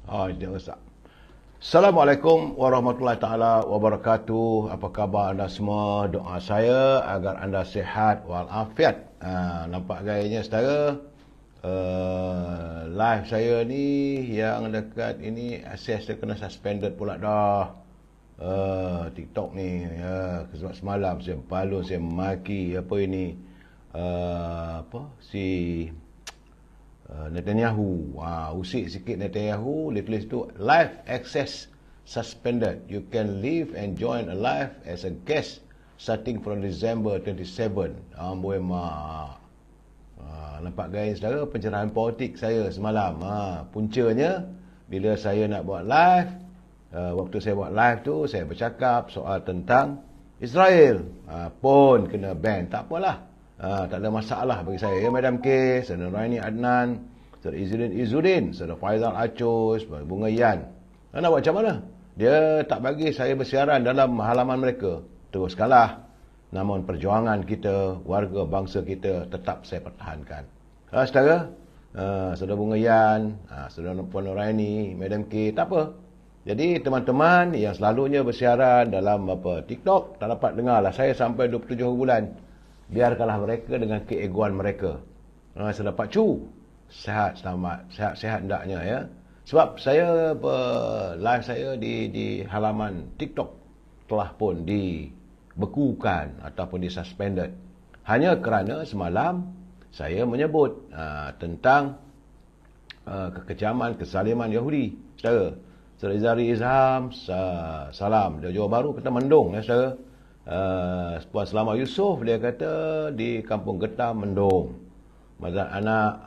Dia rosak. Assalamualaikum warahmatullahi taala wabarakatuh. Apa khabar anda semua? Doa saya agar anda sihat walafiat. Nampak gayanya saudara. Live saya ni yang dekat ini akses dia kena suspended pula dah. TikTok ni sebab semalam saya balun, saya maki apa ini Netanyahu. Usik sikit Netanyahu, dia tulis tu live access suspended. You can leave and join a live as a guest starting from December 27. Amboi mak. Nampak guys saudara, pencerahan politik saya semalam. Puncanya bila saya nak buat live, waktu saya buat live tu saya bercakap soal tentang Israel. Pun kena ban. Tak apalah. Tak ada masalah bagi saya. Ya, Madam K, Saudara Raini Adnan, Saudara Izzuddin, Saudara Faizal Acos, Bunga Yan. Nak buat macam mana? Dia tak bagi saya bersiaran dalam halaman mereka. Teruskanlah. Namun perjuangan kita, warga bangsa kita tetap saya pertahankan. Saudara, Saudara Bunga Yan, Saudara Puan Raini, Madam K, tak apa. Jadi teman-teman yang selalunya bersiaran dalam TikTok tak dapat dengar lah saya sampai 27 bulan. Biarkanlah mereka dengan keegoan mereka. Saya dapat sehat selamat, sehat-sehat hendaknya ya. Sebab saya live saya di halaman TikTok telah pun dibekukan ataupun disuspended. Hanya kerana semalam saya menyebut tentang kekejaman, kezaliman Yahudi. Saudara, Saudara Izari Izham, salam. Dari Johor Bahru, kata Mendung ya saudara. Puan Selamat Yusof, dia kata di Kampung Getah Mendung. Mazat anak,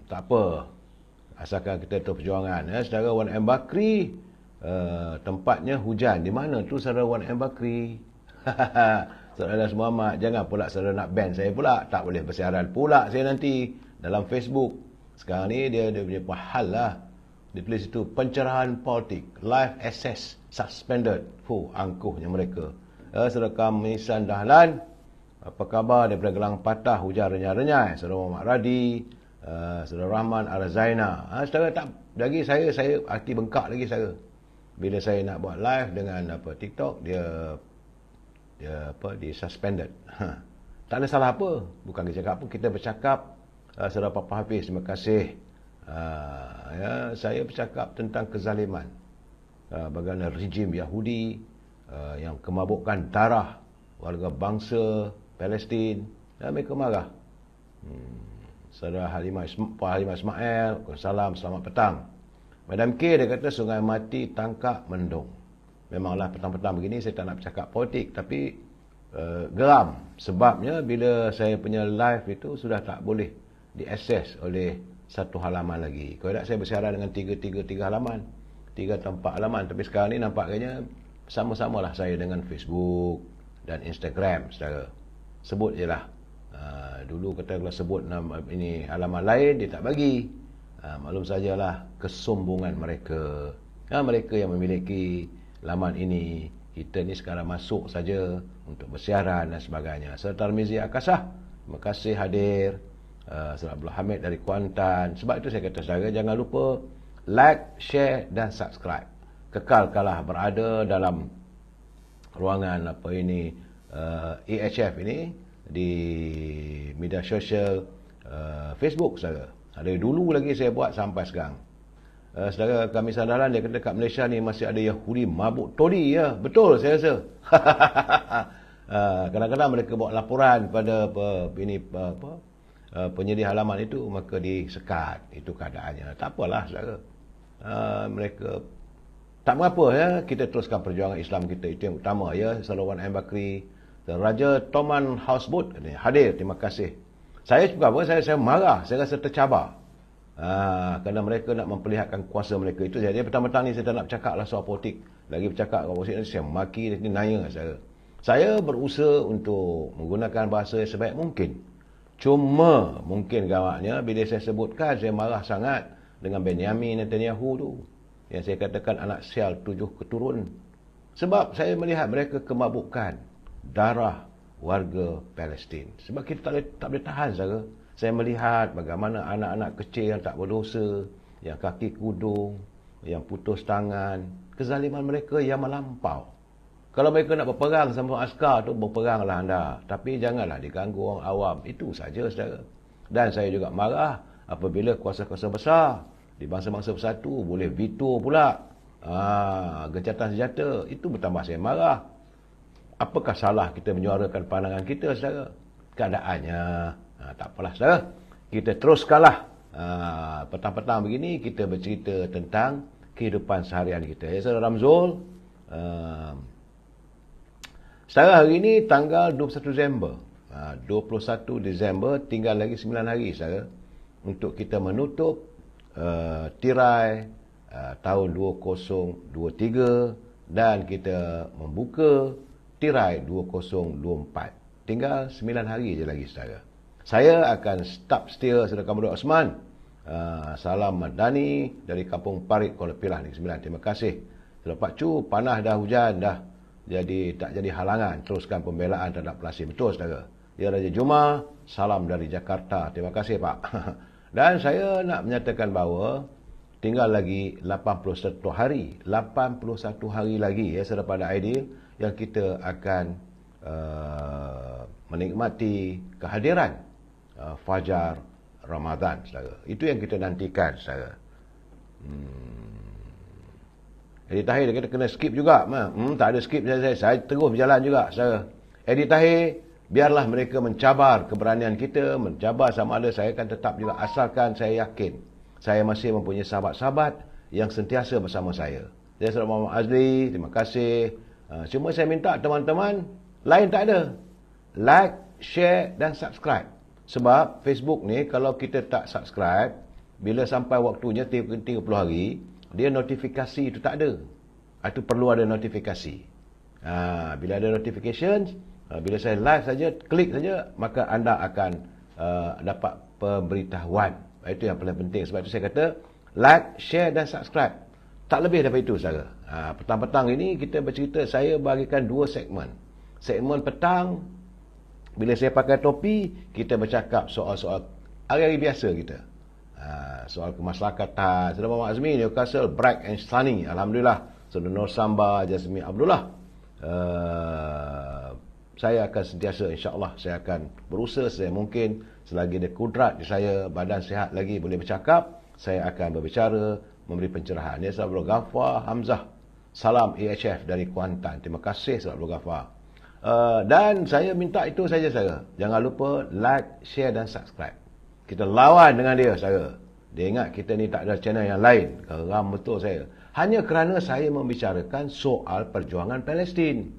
tak apa. Asalkan kita terus perjuangan. Ya. Saudara Wan M. Bakri, tempatnya hujan. Di mana tu saudara Wan M. Bakri? Saudara Adas Muhammad, jangan pula saudara nak ban saya pula. Tak boleh bersiaran pula saya nanti dalam Facebook. Sekarang ni dia punya hal lah. Dia tulis itu pencerahan politik, live access suspended. Angkuhnya mereka. Saudara Kamisan Dahlan, apa khabar daripada Gelang Patah, hujan renyai-renyai. Saudara Muhammad Radi, Saudara Rahman Arzaina. Saudara tak lagi saya hati bengkak lagi saya. Bila saya nak buat live dengan TikTok, dia di suspended. Tak ada salah apa. Bukan kita cakap apa, kita bercakap. Saudara Papa Hafiz, terima kasih. Saya bercakap tentang kezaliman. Bagaimana rejim Yahudi yang kemabukkan darah warga bangsa Palestin, dan mereka marah. Saudara Halimah Ismail, salam, selamat petang. Madam K, dia kata Sungai Mati Tangkak Mendung. Memanglah petang-petang begini saya tak nak bercakap politik, tapi geram. Sebabnya bila saya punya live itu sudah tak boleh diakses oleh satu halaman lagi. Kalau tak saya bersiaran dengan tiga halaman, 3 atau 4 halaman. Tapi sekarang ni nampaknya sama-samalah saya dengan Facebook dan Instagram, saudara. Sebut je lah. Dulu kata kalau sebut nama ini halaman lain, dia tak bagi. Maklum sajalah kesombongan mereka. Mereka yang memiliki laman ini. Kita ni sekarang masuk saja untuk bersiaran dan sebagainya. Saudara Tarmizi Akasah, terima kasih hadir. Saudara Abdul Hamid dari Kuantan. Sebab itu saya kata saudara, jangan lupa like, share dan subscribe. Kekalkanlah berada dalam ruangan EHF ini di media sosial Facebook saudara. Ada dulu lagi saya buat sampai sekarang. Saudara kami sadaran dia kata kat Malaysia ni masih ada Yahudi mabuk toli ya. Betul saya rasa. Kadang-kadang mereka buat laporan pada penyedia halaman itu, maka disekat. Itu keadaannya. Tak apalah saudara. Mereka tak mengapa ya, kita teruskan perjuangan Islam kita, itu yang utama ya. Saudara Wan M. Bakri, Raja Toman Houseboat hadir, terima kasih. Saya juga saya marah, saya rasa tercabar. Kerana mereka nak memperlihatkan kuasa mereka. Itu jadi petang-petang ni saya tak nak bercakap lah soal politik. Lagi bercakap soal politik, saya maki, dia nanya saya berusaha untuk menggunakan bahasa yang sebaik mungkin. Cuma mungkin gawaknya bila saya sebutkan, saya marah sangat dengan Benyamin Netanyahu tu. Yang saya katakan anak sial 7 keturun. Sebab saya melihat mereka kemabukan darah warga Palestin. Sebab kita tak boleh tahan saudara. Saya melihat bagaimana anak-anak kecil yang tak berdosa, yang kaki kudung, yang putus tangan, kezaliman mereka yang melampau. Kalau mereka nak berperang sama askar tu, berperanglah anda. Tapi janganlah diganggu orang awam. Itu saja, saudara. Dan saya juga marah apabila kuasa-kuasa besar di bangsa-bangsa bersatu boleh veto pula gencatan senjata. Itu bertambah saya marah. Apakah salah kita menyuarakan pandangan kita, saudara? Keadaannya, tak apalah, saudara. Kita teruskanlah. Petang-petang begini, kita bercerita tentang kehidupan seharian kita. Ya, saudara Ramzul. Sekarang hari ini tanggal 21 Disember. 21 Disember, tinggal lagi 9 hari, saudara, untuk kita menutup tirai tahun 2023 dan kita membuka tirai 2024. Tinggal 9 hari je lagi, saudara. Saya akan stop setia saudara Kamarudin Osman. Salam Madani dari Kampung Parit, Kuala Pilah, Negeri Sembilan. Terima kasih. Saudara Pak Cu, panas dah, hujan dah. Jadi tak jadi halangan teruskan pembelaan terhadap Palestin. Betul, saudara. Ya Raja Juma, salam dari Jakarta. Terima kasih, Pak. Dan saya nak menyatakan bahawa tinggal lagi 81 hari. 81 hari lagi, ya, saudara pada Aidil, yang kita akan menikmati kehadiran Fajar Ramadan, saudara. Itu yang kita nantikan, saudara. Eddie Tahir dia kata kena skip juga. Tak ada skip, saya terus berjalan juga, saudara. Eddie Tahir, biarlah mereka mencabar keberanian kita, mencabar sama ada, saya akan tetap juga, asalkan saya yakin saya masih mempunyai sahabat-sahabat yang sentiasa bersama saya. Saya saudara Muhammad Azli, terima kasih. Cuma saya minta teman-teman lain tak ada. Like, share dan subscribe. Sebab Facebook ni kalau kita tak subscribe, bila sampai waktunya 30 hari, dia notifikasi itu tak ada. Itu perlu ada notifikasi. Bila ada notification, bila saya live saja, klik saja, maka anda akan dapat pemberitahuan. Itu yang paling penting. Sebab itu saya kata, like, share dan subscribe. Tak lebih daripada itu, saudara. Petang-petang ini kita bercerita, saya bagikan 2 segmen. Segmen petang, bila saya pakai topi, kita bercakap soal-soal hari-hari biasa kita. Soal kemasyarakatan. Saudara Muhammad Azmi, Newcastle, bright and sunny. Alhamdulillah. Saudara Nur Samba, Jasmine Abdullah. Saya akan sentiasa, insyaAllah, saya akan berusaha saya mungkin, selagi ada kudrat di saya, badan sihat lagi, boleh bercakap, saya akan berbicara, memberi pencerahan. Ya, Saudara Ghafar Hamzah. Salam EHF dari Kuantan. Terima kasih, Saudara Ghafar. Dan saya minta itu saja, saudara. Jangan lupa like, share dan subscribe. Kita lawan dengan dia, saudara. Dia ingat kita ni tak ada channel yang lain. Geram betul saya. Hanya kerana saya membicarakan soal perjuangan Palestin.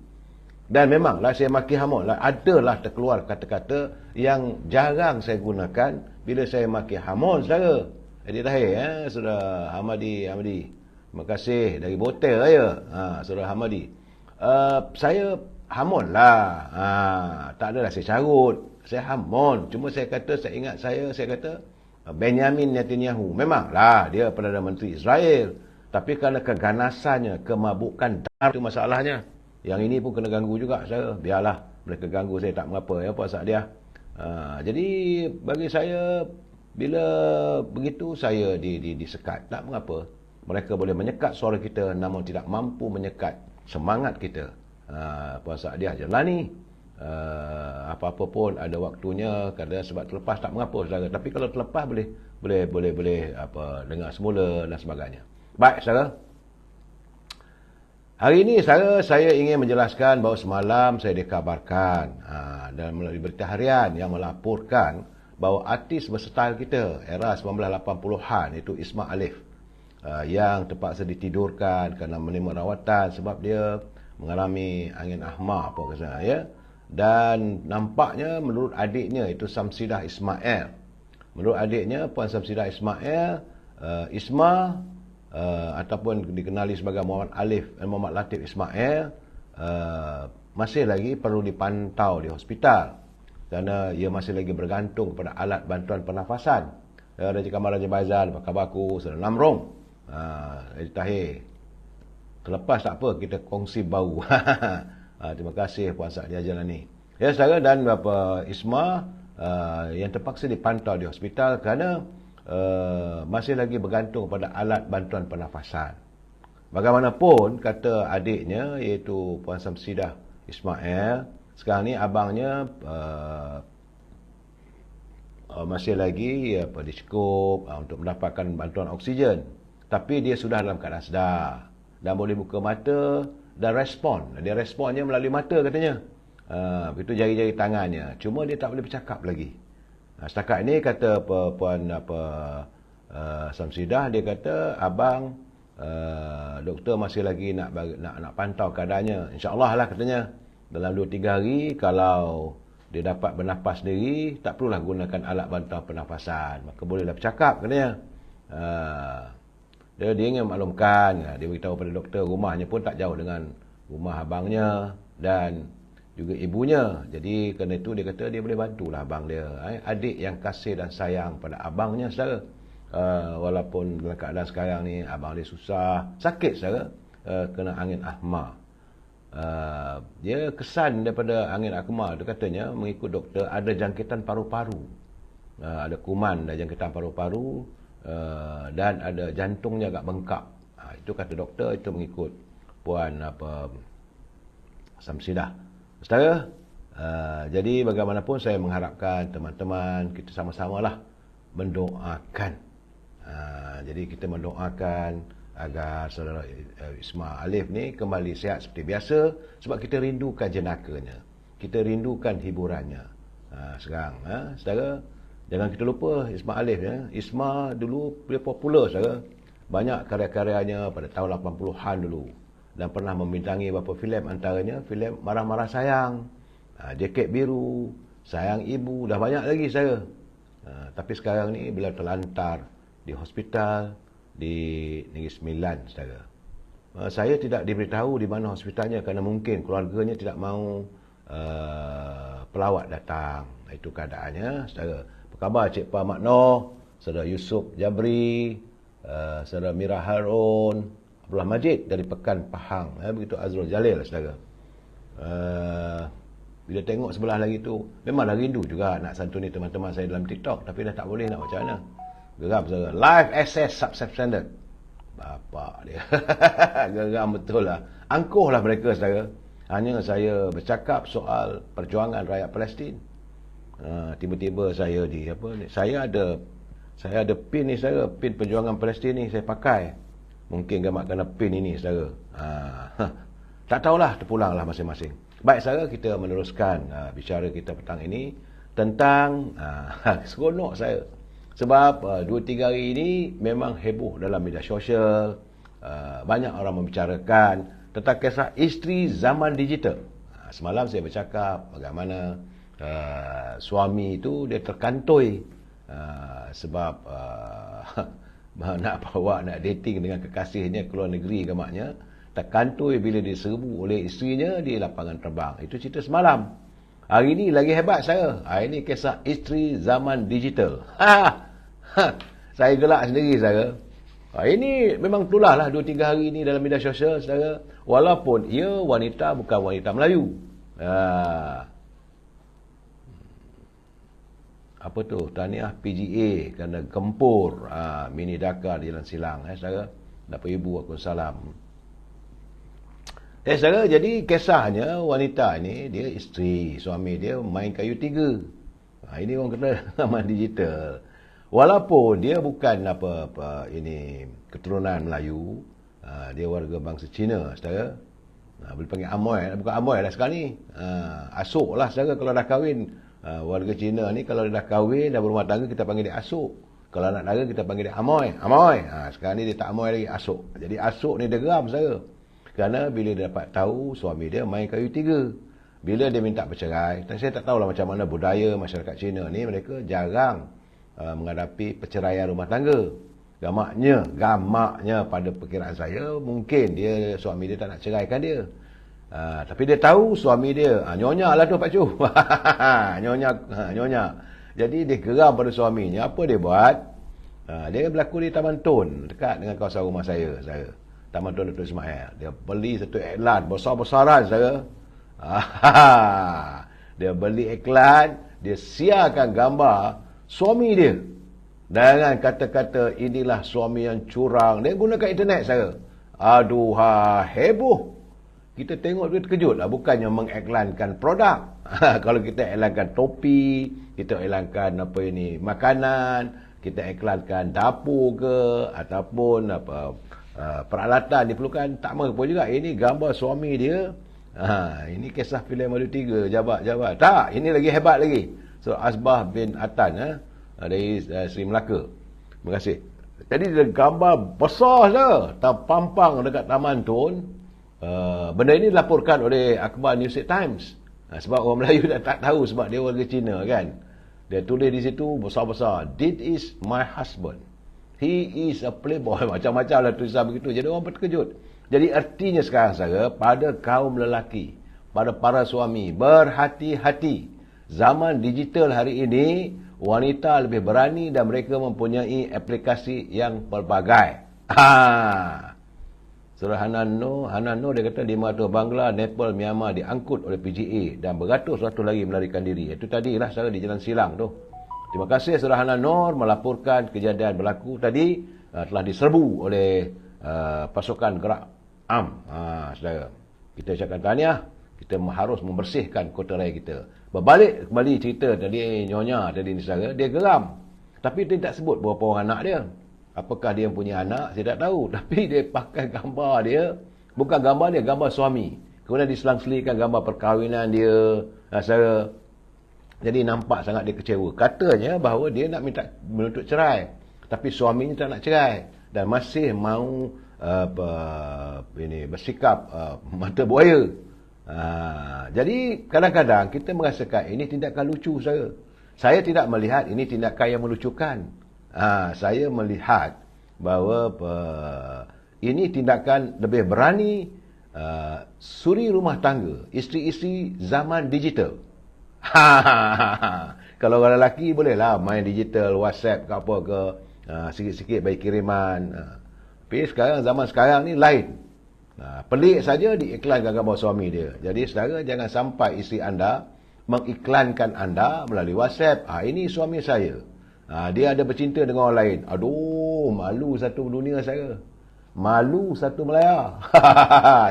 Dan memanglah saya maki Hamas. Adalah terkeluar kata-kata yang jarang saya gunakan bila saya maki Hamas, saudara. Jadi Tahir, Saudara Hamadi. Terima kasih dari Botel raya. Saudara Hamadi. Saya Hamas lah. Tak adalah saya carut. Saya Hamas. Cuma saya kata, saya ingat saya kata Benjamin Netanyahu. Memanglah dia Perdana Menteri Israel. Tapi kerana keganasannya, kemabukan darah, itu masalahnya. Yang ini pun kena ganggu juga, saya. Biarlah mereka ganggu saya, tak mengapa. Ya, puasa dia. Jadi bagi saya, bila begitu saya disekat. Tak mengapa. Mereka boleh menyekat suara kita, namun tidak mampu menyekat semangat kita. Puasa dia jalani. Apa-apa pun ada waktunya, kadang sebab terlepas tak mengapa, saudara. Tapi kalau terlepas boleh dengar semula dan sebagainya. Baik, saudara. Hari ini saya ingin menjelaskan bahawa semalam saya dikabarkan dalam melalui berita harian yang melaporkan bahawa artis berstyle kita era 1980-an itu Isma Alif yang terpaksa ditidurkan kerana menerima rawatan sebab dia mengalami angin ahmar apa kata ya. Dan nampaknya menurut adiknya itu Samsidah Ismail. Menurut adiknya Puan Samsidah Ismail, Isma ataupun dikenali sebagai Muhammad Latif Ismail masih lagi perlu dipantau di hospital kerana ia masih lagi bergantung kepada alat bantuan pernafasan. Raja Kamal Raja Baizal, apa khabarku? Saudara Namrong, Eddie Tahir. Terlepas tak apa, kita kongsi bau. Terima kasih Puan Sa'dia Jalani. Ya, saudara, dan Isma yang terpaksa dipantau di hospital kerana masih lagi bergantung pada alat bantuan pernafasan. Bagaimanapun, kata adiknya, iaitu Puan Samsidah Ismail, sekarang ni abangnya masih lagi diskop untuk mendapatkan bantuan oksigen. Tapi dia sudah dalam keadaan sedar dan boleh buka mata dan respon. Dia responnya melalui mata katanya. Begitu jari-jari tangannya. Cuma dia tak boleh bercakap lagi. Setakat ini kata Puan Samsidah, dia kata abang doktor masih lagi nak pantau keadaannya. InsyaAllah lah katanya. Dalam 2-3 hari kalau dia dapat bernafas sendiri, tak perlulah gunakan alat bantuan pernafasan. Maka bolehlah bercakap katanya. Dia ingin maklumkan, dia beritahu pada doktor rumahnya pun tak jauh dengan rumah abangnya dan juga ibunya. Jadi kerana itu dia kata dia boleh bantulah abang dia. Adik yang kasih dan sayang pada abangnya saudara. Walaupun dalam keadaan sekarang ni abang dia susah, sakit saudara, kena angin asma. Dia kesan daripada angin asma tu katanya mengikut doktor ada jangkitan paru-paru. Ada kuman dan jangkitan paru-paru. Dan ada jantungnya agak bengkak. Itu kata doktor, itu mengikut Puan Samsidah. Saudara, jadi bagaimanapun saya mengharapkan teman-teman kita sama-samalah mendoakan. Jadi kita mendoakan agar saudara Ismail Alif ni kembali sihat seperti biasa, sebab kita rindukan jenakanya. Kita rindukan hiburannya. Sekarang, saudara, jangan kita lupa Ismail Alif ya. Isma dulu dia popular saudara. Banyak karya-karyanya pada tahun 80-an dulu. Dan pernah membintangi beberapa filem, antaranya filem Marah-Marah Sayang, Jaket Biru, Sayang Ibu, dah banyak lagi saya. Tapi sekarang ni beliau terlantar di hospital di Negeri Sembilan saudara. Saya tidak diberitahu di mana hospitalnya kerana mungkin keluarganya tidak mahu pelawat datang. Itu keadaannya saudara. Apa khabar Cik Pa Mak Noh, saudara Yusuf Jabri, saudara Mira Harun, Abdullah Majid dari Pekan Pahang, begitu Azrul Jalil saudara. Bila tengok sebelah lagi tu, memanglah rindu juga nak santuni teman-teman saya dalam TikTok, tapi dah tak boleh nak macam mana. Geram saudara. Live access substandard. Bapak dia. Geram betul lah. Angkuh lah mereka saudara. Hanya saya bercakap soal perjuangan rakyat Palestin. Tiba-tiba saya saya ada pin ni saudara, pin perjuangan Palestin ni saya pakai. Mungkin gamak kena pin ini saudara. Tak tahulah, terpulanglah masing-masing. Baik saudara, kita meneruskan bicara kita petang ini tentang seronok saya. Sebab 2-3 hari ini memang heboh dalam media sosial. Banyak orang membicarakan tentang kisah isteri zaman digital. Semalam saya bercakap bagaimana suami itu dia terkantoi sebab nak dating dengan kekasihnya ke luar negeri ke maknya, terkantoi bila diserbu oleh isterinya di lapangan terbang. Itu cerita semalam. Hari ini lagi hebat saya. Hari ini kisah isteri zaman digital. Saya gelak sendiri saudara. Ini memang tulah lah 2-3 hari ini dalam media sosial saudara. Walaupun ia wanita bukan wanita Melayu. Apa tu? Tahniah PGA kerana gempur Mini Dakar di Jalan Silang saudara. Dapat ibu aku salam. Saudara, jadi kisahnya wanita ni dia isteri, suami dia main kayu tiga. Ini orang kata zaman digital. Walaupun dia bukan apa ini keturunan Melayu, dia warga bangsa Cina saudara. Boleh panggil Amoy, bukan Amoy dah sekarang ni. Asuk lah saudara kalau dah kahwin. Warga Cina ni kalau dia dah kahwin, dah berumah tangga, kita panggil dia Asuk. Kalau anak dara kita panggil dia Amoy. Sekarang ni dia tak Amoy lagi, Asuk. Jadi Asuk ni dia geram saudara. Kerana bila dia dapat tahu suami dia main kayu tiga. Bila dia minta bercerai, saya tak tahulah macam mana budaya masyarakat Cina ni, mereka jarang menghadapi perceraian rumah tangga. Gamaknya pada perkiraan saya, mungkin dia suami dia tak nak ceraikan dia. Tapi dia tahu suami dia, nyonya lah tu Pak Cu. Nyonya. Jadi dia geram pada suaminya. Apa dia buat? Dia berlaku di Taman Tun, dekat dengan kawasan rumah saya. Taman Tun Dr. Ismail. Dia beli satu iklan besar-besaran saudara. Dia beli iklan, dia siarkan gambar suami dia Dengan kata-kata inilah suami yang curang. Dia gunakan internet saya. Aduh, heboh. Kita tengok dia terkejut lah. Bukannya mengiklankan produk. Kalau kita iklankan topi, kita iklankan apa ini, makanan, kita iklankan dapur ke, ataupun apa peralatan diperlukan, tak mampu juga. Ini gambar suami dia. Ini kisah filem Madu 3, jabat. Tak, ini lagi hebat lagi. So, Asbah bin Atan, dari Sri Melaka. Terima kasih. Jadi dia gambar besar saja, terpampang dekat Taman Tun. Benda ini dilaporkan oleh Akhbar News Times. Sebab orang Melayu dah tak tahu sebab dia warga Cina kan. Dia tulis di situ besar-besar, "This is my husband. He is a playboy." Macam-macam lah tulisan begitu. Jadi orang terkejut. Jadi artinya sekarang saya, pada kaum lelaki, pada para suami, berhati-hati. Zaman digital hari ini, wanita lebih berani dan mereka mempunyai aplikasi yang pelbagai. Surah Hanan Nur dia kata 500 Bangla, Nepal, Myanmar diangkut oleh PGA dan beratus-ratus lagi melarikan diri. Itu tadilah saya di Jalan Silang tu. Terima kasih Surah Hanan Nur melaporkan kejadian berlaku tadi telah diserbu oleh pasukan gerak AM. Saudara, kita ucapkan tahniah. Kita harus membersihkan kota raya kita. Berbalik kembali cerita tadi Nyonya tadi ni saudara, dia geram. Tapi dia tak sebut berapa orang anak dia. Apakah dia punya anak, saya tak tahu. Tapi dia pakai gambar dia. Bukan gambar dia, gambar suami. Kemudian diselang-selikan gambar perkahwinan dia. Saya, jadi nampak sangat dia kecewa. Katanya bahawa dia nak minta menuntut cerai. Tapi suaminya tak nak cerai. Dan masih mahu bersikap mata buaya. Jadi kadang-kadang kita merasakan ini tindakan lucu saya. Saya tidak melihat ini tindakan yang melucukan. Saya melihat bahawa ini tindakan lebih berani suri rumah tangga, isteri-isteri zaman digital. Kalau orang lelaki bolehlah main digital, WhatsApp ke apa ke, sikit-sikit bagi kiriman. Tapi zaman sekarang ni lain. Pelik saja diiklankan gambar suami dia. Jadi saudara, jangan sampai isteri anda mengiklankan anda melalui WhatsApp. Ini suami saya. Dia ada bercinta dengan orang lain. Aduh, malu satu dunia saya. Malu satu Melaya.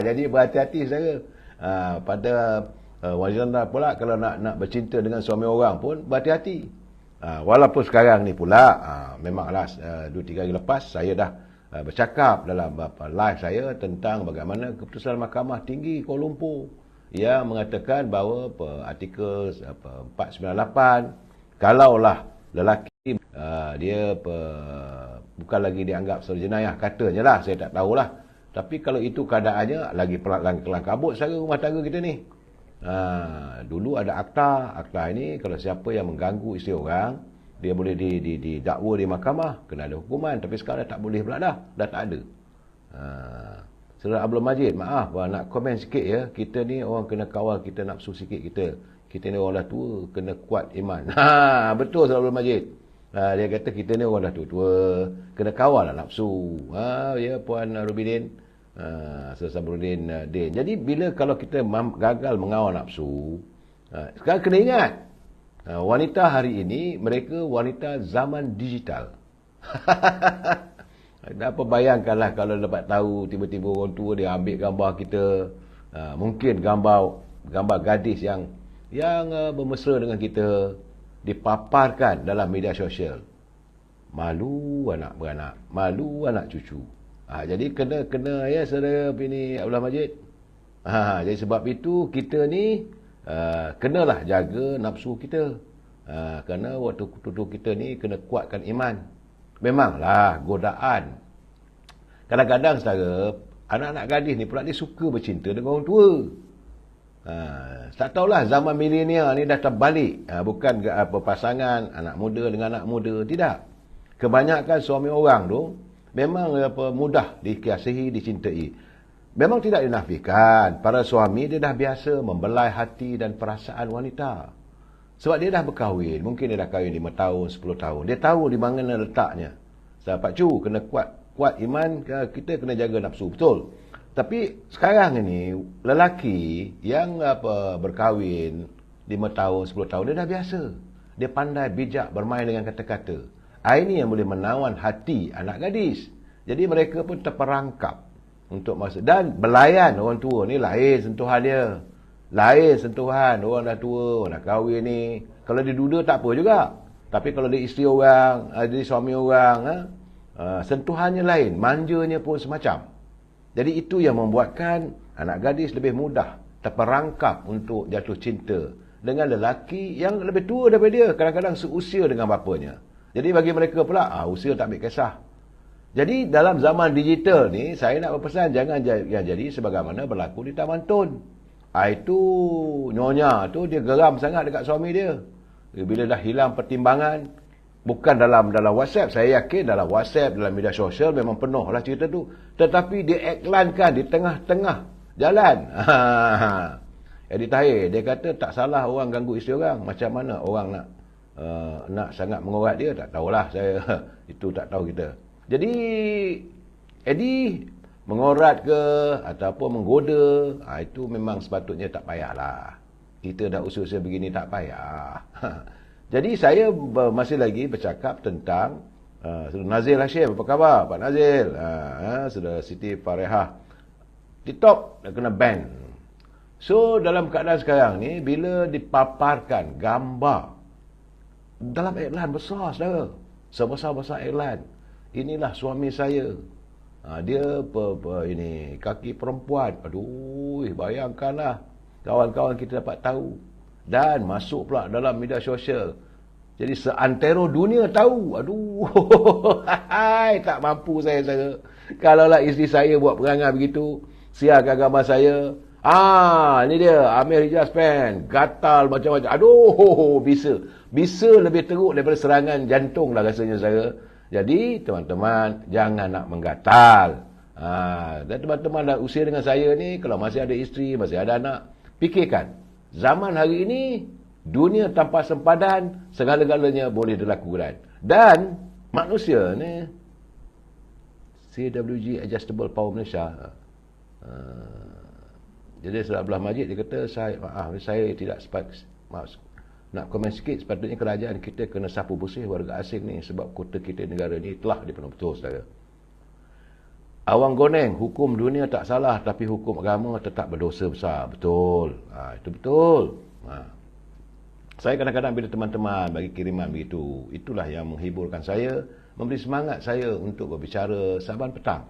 Jadi berhati-hati saya. Pada wanita pula, kalau nak bercinta dengan suami orang pun berhati-hati. Walaupun sekarang ni pula, memanglah 2-3 hari lepas, saya dah bercakap dalam live saya tentang bagaimana keputusan Mahkamah Tinggi Kuala Lumpur yang mengatakan bahawa artikel 498, kalaulah lelaki dia bukan lagi dianggap sebagai jenayah, katanya lah, saya tak tahulah. Tapi kalau itu keadaannya, lagi kelang kabut saya rumah tangga kita ni. Dulu ada akta ini, kalau siapa yang mengganggu isteri orang, dia boleh didakwa di mahkamah, kena ada hukuman. Tapi sekarang tak boleh pula dah tak ada. Saudara Abdul Majid, maaf nak komen sikit ya. Kita ni orang kena kawal kita nafsu sikit kita ni orang dah tua, kena kuat iman. Betul Saudara Abdul Majid. Dia kata kita ni orang dah tua, kena kawal lah nafsu. Ya Puan Rubidin, Saudara Sabrudin Din. Jadi kalau kita gagal mengawal nafsu, sekarang kena ingat, wanita hari ini mereka wanita zaman digital. Apa bayangkanlah kalau dapat tahu tiba-tiba orang tua dia ambil gambar kita, mungkin gambar gadis yang bermesra dengan kita, dipaparkan dalam media sosial. Malu anak beranak, malu anak cucu. Jadi kena ya saudara bini Abdullah Majid. Jadi sebab itu kita ni kenalah jaga nafsu kita. Kerana waktu tutur kita ni kena kuatkan iman. Memanglah godaan. Kadang-kadang saudara, anak-anak gadis ni pula dia suka bercinta dengan orang tua. Tak tahulah zaman milenial ni dah terbalik. Bukan pasangan anak muda dengan anak muda, tidak. Kebanyakan suami orang tu memang mudah dikasihi, dicintai. Memang tidak dinafikan, para suami dia dah biasa membelai hati dan perasaan wanita. Sebab dia dah berkahwin, mungkin dia dah kahwin 5 tahun, 10 tahun. Dia tahu di mana letaknya. Pak Cu, kena kuat iman, kita kena jaga nafsu, betul. Tapi sekarang ini lelaki yang berkahwin 5 tahun, 10 tahun, dia dah biasa. Dia pandai bijak bermain dengan kata-kata. Ini yang boleh menawan hati anak gadis. Jadi mereka pun terperangkap untuk masuk. Dan belayan orang tua ni lain sentuhan dia. Lain sentuhan. Orang dah tua, orang dah kahwin ni. Kalau dia duda tak apa juga. Tapi kalau dia isteri orang, dia suami orang, sentuhannya lain. Manjanya pun semacam. Jadi itu yang membuatkan anak gadis lebih mudah terperangkap untuk jatuh cinta dengan lelaki yang lebih tua daripada dia. Kadang-kadang seusia dengan bapanya. Jadi bagi mereka pula, usia tak ambil kisah. Jadi dalam zaman digital ni, saya nak berpesan jangan jadi sebagaimana berlaku di Taman Tun. Itu nyonya tu dia geram sangat dekat suami dia. Bila dah hilang pertimbangan, bukan dalam WhatsApp, saya yakin dalam WhatsApp, dalam media sosial memang penuh lah cerita tu. Tetapi dia iklankan di tengah-tengah jalan. Edit Tahir, dia kata tak salah orang ganggu isteri orang. Macam mana orang nak sangat mengorat dia, tak tahulah saya. Itu tak tahu kita. Jadi Eddie mengorat ke ataupun menggoda, itu memang sepatutnya tak payahlah. Kita dah usia-usia begini tak payah. Jadi saya masih lagi bercakap tentang Nazil Hashim. Apa khabar Pak Nazil? Saudara Siti Farehah. TikTok dah kena ban. So dalam keadaan sekarang ni, bila dipaparkan gambar dalam iklan besar, saudara, sebesar-besar iklan, inilah suami saya, dia ini kaki perempuan, aduh, bayangkanlah kawan-kawan kita dapat tahu dan masuk pula dalam media sosial. Jadi seantero dunia tahu. Aduh, tak mampu saya, saudara. Kalaulah isteri saya buat perangai begitu, siarkan gambar saya, ini dia Amir Hijaz Pen, gatal macam-macam. Aduh, bisa lebih teruk daripada serangan jantung lah rasanya, saya. Jadi teman-teman jangan nak menggatal. Dan teman-teman dah usia dengan saya ni, kalau masih ada isteri, masih ada anak, fikirkan zaman hari ini, dunia tanpa sempadan, segala-galanya boleh dilakukan. Dan manusia ni, CWG Adjustable Power Malaysia, jadi sebelah masjid dia kata, saya tidak nak komen sikit, sepatutnya kerajaan kita kena sapu bersih warga asing ni, sebab kota kita, negara ni telah dipenuh betul, saudara. Awang Goneng, hukum dunia tak salah, tapi hukum agama tetap berdosa besar. Betul. Itu betul. Saya kadang-kadang bila teman-teman bagi kiriman begitu, itulah yang menghiburkan saya, memberi semangat saya untuk berbicara Saban petang.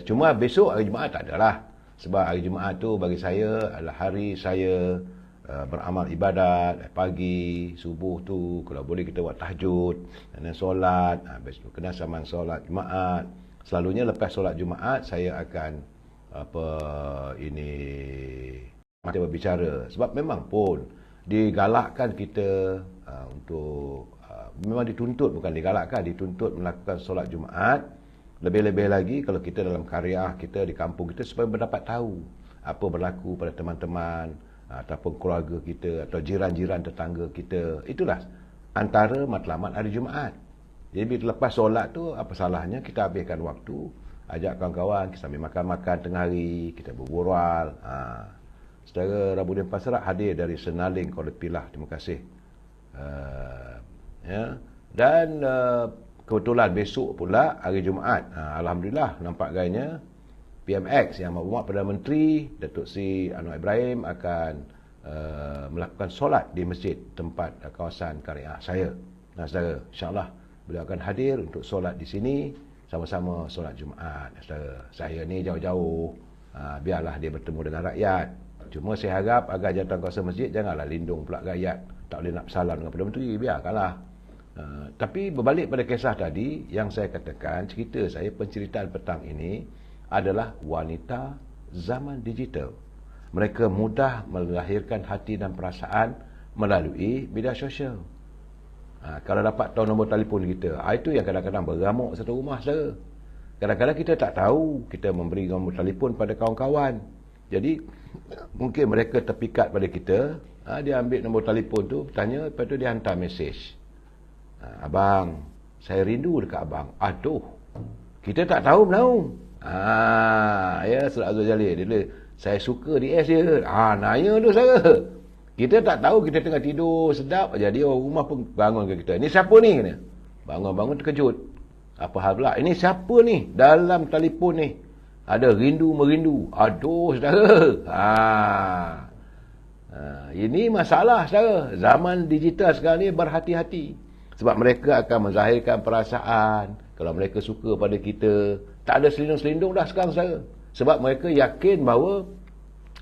Cuma besok hari Jumaat tak adalah. Sebab hari Jumaat tu bagi saya adalah hari saya beramal ibadat. Pagi, subuh tu, kalau boleh kita buat tahajud, dan solat, kena saman solat Jumaat. Selalunya lepas solat Jumaat, saya akan kita berbicara. Sebab memang pun digalakkan kita untuk, memang dituntut, bukan digalakkan, dituntut melakukan solat Jumaat. Lebih-lebih lagi kalau kita dalam karya kita di kampung kita, supaya mendapat tahu apa berlaku pada teman-teman ataupun keluarga kita atau jiran-jiran tetangga kita. Itulah antara matlamat hari Jumaat. Jadi bila lepas solat tu, apa salahnya kita habiskan waktu, ajak kawan-kawan kita sambil makan-makan tengah hari, kita berbual. Saudara Rabudin Pasrak hadir dari Senaling, Kuala Pilah. Terima kasih. Dan kebetulan besok pula hari Jumaat, alhamdulillah nampak gayanya PMX yang Maklumat Perdana Menteri Datuk Seri Anwar Ibrahim akan melakukan solat di masjid tempat kawasan karya saya. Saudara, insya-Allah beliau akan hadir untuk solat di sini, sama-sama solat Jumaat. Saudara, saya ni jauh-jauh, biarlah dia bertemu dengan rakyat. Cuma saya harap agar jawatan kuasa masjid janganlah lindung pula rakyat, tak boleh nak bersalam dengan Perdana Menteri, biarkanlah. Tapi berbalik pada kisah tadi yang saya katakan, cerita saya, penceritaan petang ini adalah wanita zaman digital. Mereka mudah melahirkan hati dan perasaan melalui media sosial. Kalau dapat tahu nombor telefon kita, itu yang kadang-kadang beramuk satu rumah, saudara. Kadang-kadang kita tak tahu, kita memberi nombor telefon pada kawan-kawan. Jadi mungkin mereka terpikat pada kita, dia ambil nombor telefon tu, tanya, lepas tu dia hantar mesej. Abang, saya rindu dekat abang. Aduh, kita tak tahu menahu. Ya, Saudara Azwar Jalil, dia saya suka DS dia. Nanya tu saya. Kita tak tahu, kita tengah tidur sedap aja, dia orang rumah pun bangun ke kita. Ni siapa ni? Bangun-bangun terkejut. Apa hal pula? Ini siapa ni dalam telefon ni? Ada rindu merindu. Aduh, saudara. Ini masalah, saudara. Zaman digital sekarang ni berhati-hati. Sebab mereka akan menzahirkan perasaan. Kalau mereka suka pada kita, tak ada selindung-selindung dah sekarang, saudara. Sebab mereka yakin bahawa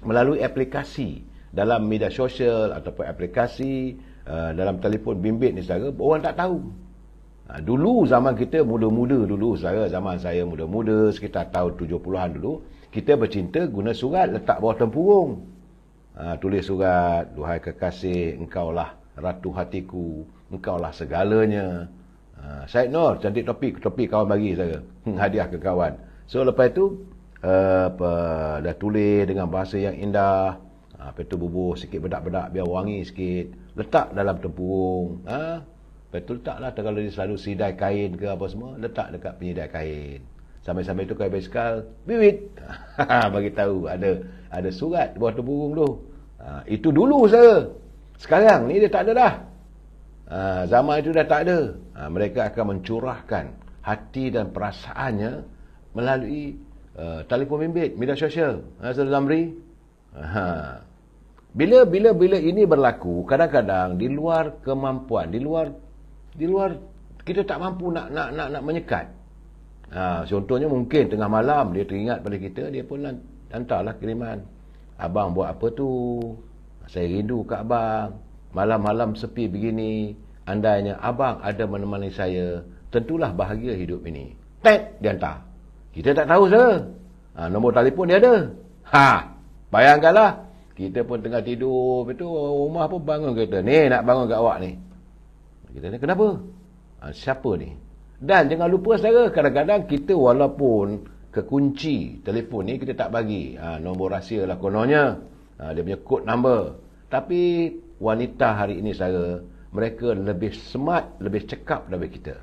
melalui aplikasi dalam media sosial ataupun aplikasi dalam telefon bimbit ni, saudara, orang tak tahu. Dulu zaman kita muda-muda dulu, saudara, zaman saya muda-muda sekitar tahun 70-an dulu, kita bercinta guna surat letak bawah tempurung. Tulis surat, duhai kekasih, engkaulah ratu hatiku, engkaulah segalanya. Syed Nur, cantik topi kawan bagi saya. Hadiah ke kawan. So lepas itu dah tulis dengan bahasa yang indah. Lepas itu bubuh sikit bedak-bedak biar wangi sikit. Letak dalam tempurung. Lepas itu letaklah, kalau dia selalu sidai kain ke apa semua, letak dekat penyidai kain. Sampai-sampai itu kain basikal, bibit. Bagi tahu ada surat di bawah tempurung tu. Itu dulu saya. Sekarang ni dia tak ada dah. Zaman itu dah tak ada. Mereka akan mencurahkan hati dan perasaannya melalui telefon bimbit, media sosial. Saudara Zamri. Bila ini berlaku, kadang-kadang di luar kemampuan, di luar kita tak mampu nak menyekat. Contohnya mungkin tengah malam dia teringat pada kita, dia pun hantarlah kiriman. Abang buat apa tu? Saya rindu kat abang. Malam-malam sepi begini, andainya abang ada menemani saya, tentulah bahagia hidup ini. Tet, dia hantar. Kita tak tahu saja. Nombor telefon dia ada. Bayangkanlah, kita pun tengah tidur, betul, rumah pun bangun kita. Ni nak bangun kat awak ni. Kita ni kenapa? Siapa ni? Dan jangan lupa, saudara, kadang-kadang kita walaupun kekunci telefon ni kita tak bagi. Nombor rahsia lah kononnya. Dia punya code number. Tapi wanita hari ini, saudara, mereka lebih smart, lebih cekap daripada kita.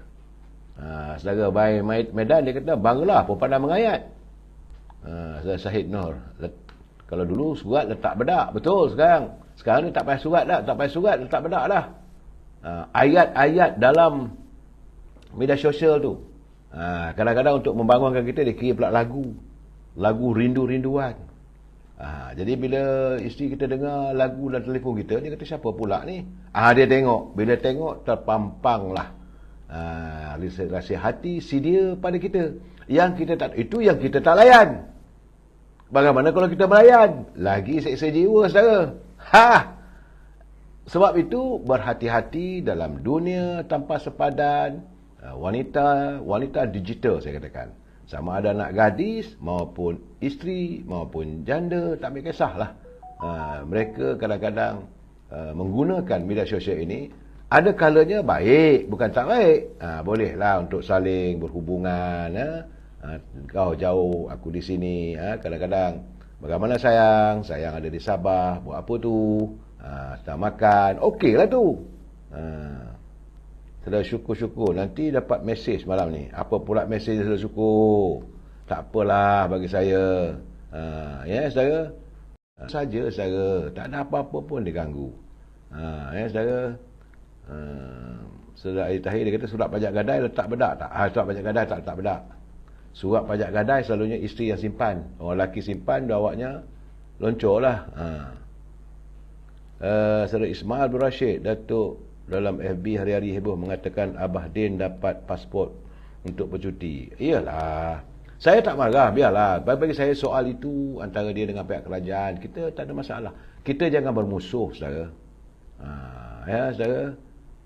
Saudara Bai Medan, dia kata, banglah pun pandai mengayat. Saudara Syahid Nur, kalau dulu surat letak bedak, betul sekarang. Sekarang ni tak payah surat dah, letak bedak dah. Ayat-ayat dalam media sosial tu, kadang-kadang untuk membangunkan kita, dia kira pula lagu rindu-rinduan. Jadi bila isteri kita dengar lagu dalam telefon kita, dia kata, siapa pula ni? Dia tengok. Bila tengok, terpampanglah rasa hati si dia pada kita. Itu yang kita tak layan. Bagaimana kalau kita melayan? Lagi seksa jiwa, saudara. Sebab itu, berhati-hati dalam dunia tanpa sepadan. Wanita digital, saya katakan. Sama ada anak gadis maupun isteri maupun janda, tak ambil kisahlah. Mereka kadang-kadang menggunakan media sosial ini. Ada kalanya baik, bukan tak baik. Bolehlah untuk saling berhubungan. Kau jauh, aku di sini. Kadang-kadang, bagaimana sayang ada di Sabah, buat apa tu? Sedang makan, okeylah tu. Saudara syukur-syukur nanti dapat mesej malam ni. Apa pula mesej saudara syukur? Tak apalah bagi saya. Ya, saudara. Saja, saudara. Tak ada apa-apa pun diganggu. Ya, saudara. Saudara Ali Tahir, dia kata surat pajak gadai letak bedak tak? Surat pajak gadai tak letak bedak. Surat pajak gadai selalunya isteri yang simpan. Orang lelaki simpan, awaknya loncorlah. Saudara Ismail bin Rashid, Datuk dalam FB hari-hari heboh mengatakan Abah Din dapat pasport untuk bercuti. Iyalah, saya tak marah, biarlah. Bagi saya soal itu antara dia dengan pihak kerajaan, kita tak ada masalah. Kita jangan bermusuh, saudara. Ya, saudara.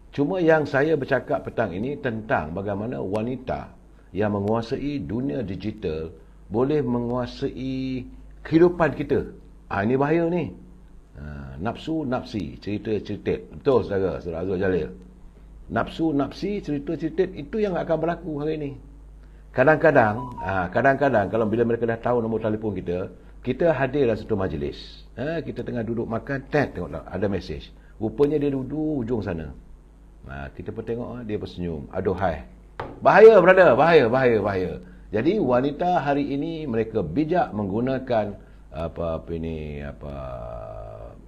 Cuma yang saya bercakap petang ini tentang bagaimana wanita yang menguasai dunia digital boleh menguasai kehidupan kita. Ini bahaya ni. Nafsu-nafsi, cerita-cerita. Betul, saudara Azrul Jalil. Nafsu-nafsi, cerita-cerita, itu yang akan berlaku hari ini. Kadang-kadang kalau bila mereka dah tahu nombor telefon kita, kita hadir dalam satu majlis. Kita tengah duduk makan, tengok ada mesej. Rupanya dia duduk ujung sana. Kita pun tengok, dia bersenyum. Aduhai. Bahaya, brother. Bahaya. Jadi, wanita hari ini, mereka bijak menggunakan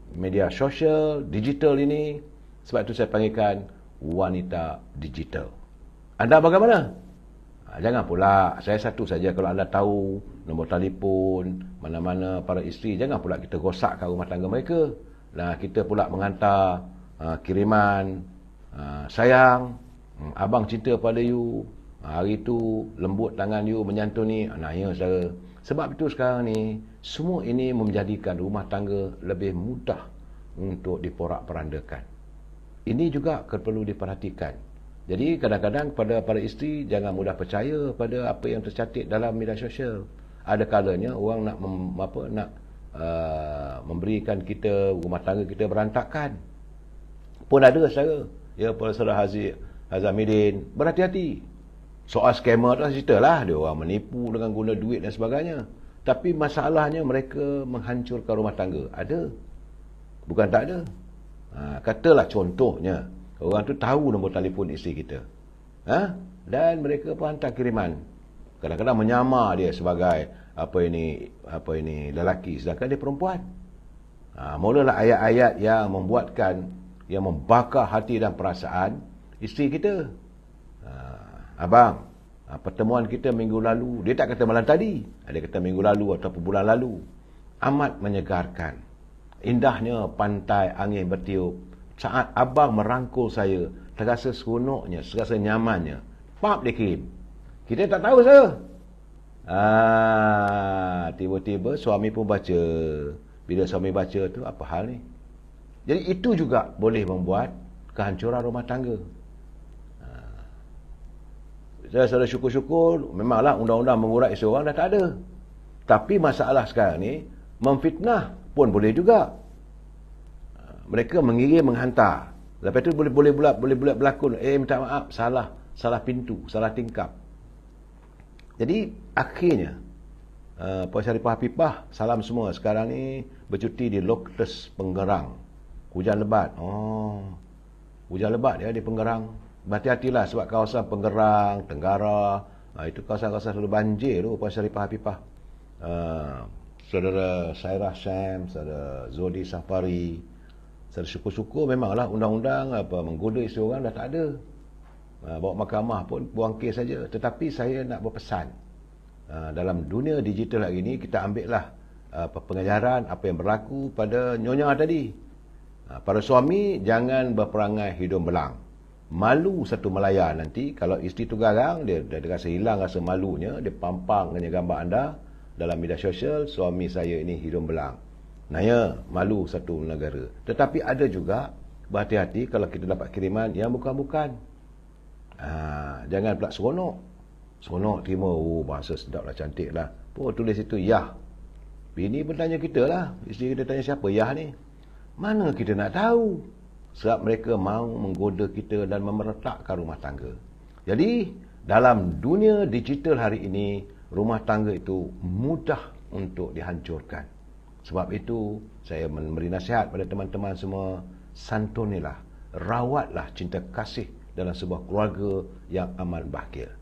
media sosial, digital ini. Sebab itu saya panggilkan wanita digital. Anda bagaimana? Jangan pula saya satu saja kalau anda tahu nombor telefon mana-mana para isteri, jangan pula kita rosakkan rumah tangga mereka. Nah, kita pula menghantar kiriman sayang, abang cinta pada you, hari tu lembut tangan you menyantuni, ya saudara. Sebab itu sekarang ni semua ini menjadikan rumah tangga lebih mudah untuk diporak-perandakan. Ini juga perlu diperhatikan. Jadi kadang-kadang pada para isteri jangan mudah percaya pada apa yang tercantik dalam media sosial. Ada kalanya orang nak memberikan kita rumah tangga kita berantakan. Pun ada saudara. Ya, pada saudara Hazamidin, berhati-hati. Soal scammer tu cerita lah, dia orang menipu dengan guna duit dan sebagainya. Tapi masalahnya mereka menghancurkan rumah tangga. Ada. Bukan tak ada. Katalah contohnya, orang tu tahu nombor telefon isteri kita. Dan mereka pun hantar kiriman. Kadang-kadang menyamar dia sebagai apa ini lelaki, sedangkan dia perempuan. Mulalah ayat-ayat yang membakar hati dan perasaan isteri kita. Abang, pertemuan kita minggu lalu, dia tak kata malam tadi, dia kata minggu lalu atau bulan lalu, amat menyegarkan. Indahnya pantai angin bertiup. Saat abang merangkul saya, terasa seronoknya, terasa nyamannya. Pap dia kirim. Kita tak tahu saya. Tiba-tiba suami pun baca. Bila suami baca tu, apa hal ni? Jadi itu juga boleh membuat kehancuran rumah tangga. Saya syukur-syukur, memanglah undang-undang mengurat isteri orang dah tak ada. Tapi masalah sekarang ni, memfitnah pun boleh juga. Mereka mengirim, menghantar. Lepas tu boleh berlakon. Minta maaf, salah pintu, salah tingkap. Jadi akhirnya Puan Syarifah Hafifah, salam semua sekarang ni bercuti di Lotus Pengerang. Hujan lebat. Hujan lebat ya di Pengerang. Berhati-hatilah sebab kawasan Pengerang, Tenggara, itu kawasan-kawasan selalu banjir tu Puan Syarifah Hafifah. Saudara Sairah Syam, saudara Zodi Safari, saya syukur-syukur memanglah undang-undang menggoda isteri orang dah tak ada. Bawa mahkamah pun buang kes saja. Tetapi saya nak berpesan, dalam dunia digital hari ini kita ambillah pengajaran apa yang berlaku pada nyonya tadi. Para suami jangan berperangai hidung belang. Malu satu melayan nanti kalau isteri tu garang, dia rasa hilang rasa malunya, dia pampang dengan gambar anda dalam media sosial, suami saya ini hidung belang. Naya, malu satu negara. Tetapi ada juga, berhati-hati kalau kita dapat kiriman yang bukan-bukan. Jangan pula seronok. Seronok terima, bahasa sedap lah, cantik lah. Tulis itu, Yah. Bini pun tanya kita lah. Isteri kita tanya siapa Yah ni? Mana kita nak tahu? Sebab mereka mahu menggoda kita dan memeretakkan rumah tangga. Jadi, dalam dunia digital hari ini, rumah tangga itu mudah untuk dihancurkan. Sebab itu, saya memberi nasihat pada teman-teman semua, santunilah, rawatlah cinta kasih dalam sebuah keluarga yang aman bahagia.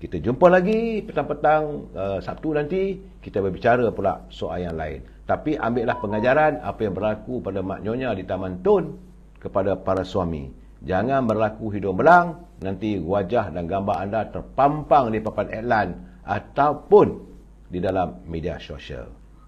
Kita jumpa lagi petang-petang Sabtu nanti, kita berbicara pula soal yang lain. Tapi ambillah pengajaran apa yang berlaku pada Mak Nyonya di Taman Tun kepada para suami. Jangan berlaku hidung belang, nanti wajah dan gambar anda terpampang di papan iklan ataupun di dalam media sosial.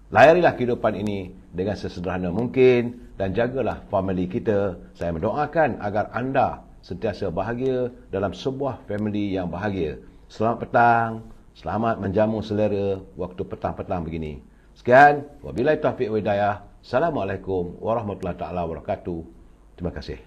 Layarilah kehidupan ini dengan sesederhana mungkin dan jagalah family kita. Saya mendoakan agar anda sentiasa bahagia dalam sebuah family yang bahagia. Selamat petang, selamat menjamu selera waktu petang-petang begini. Sekian, wabillahi taufiq wa hidayah. Assalamualaikum warahmatullahi taala wabarakatuh. Terima kasih.